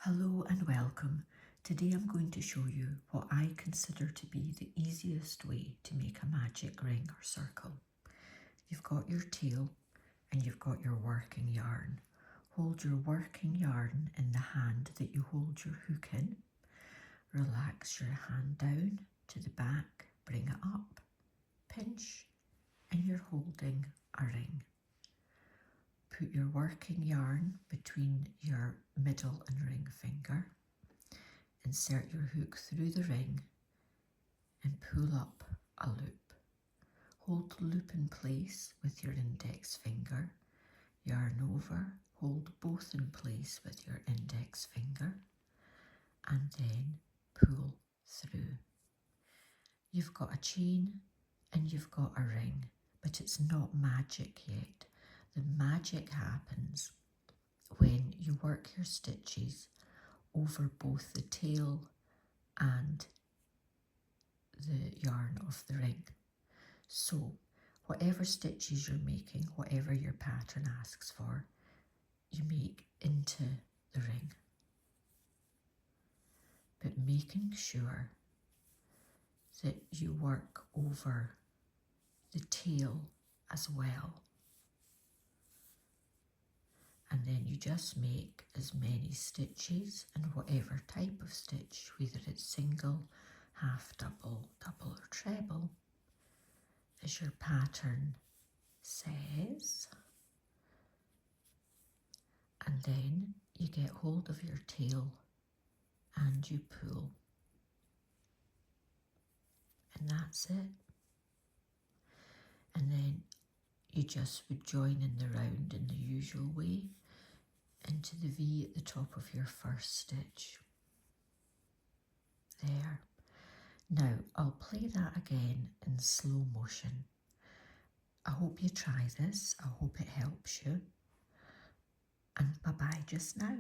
Hello and welcome. Today I'm going to show you what I consider to be the easiest way to make a magic ring or circle. You've got your tail and you've got your working yarn. Hold your working yarn in the hand that you hold your hook in. Relax your hand down to the back, bring it up, pinch, and you're holding a ring. Put your working yarn between your middle and ring finger. Insert your hook through the ring and pull up a loop. Hold the loop in place with your index finger. Yarn over, hold both in place with your index finger, and then pull through. You've got a chain and you've got a ring, but it's not magic yet. The magic happens when you work your stitches over both the tail and the yarn of the ring. So whatever stitches you're making, whatever your pattern asks for, you make into the ring. But making sure that you work over the tail as well. And then you just make as many stitches and whatever type of stitch, whether it's single, half double, double or treble, as your pattern says. And then you get hold of your tail and you pull. And that's it. And then you just would join in the round in the usual way into the V at the top of your first stitch. There. Now I'll play that again in slow motion. I hope you try this. I hope it helps you. And bye-bye just now.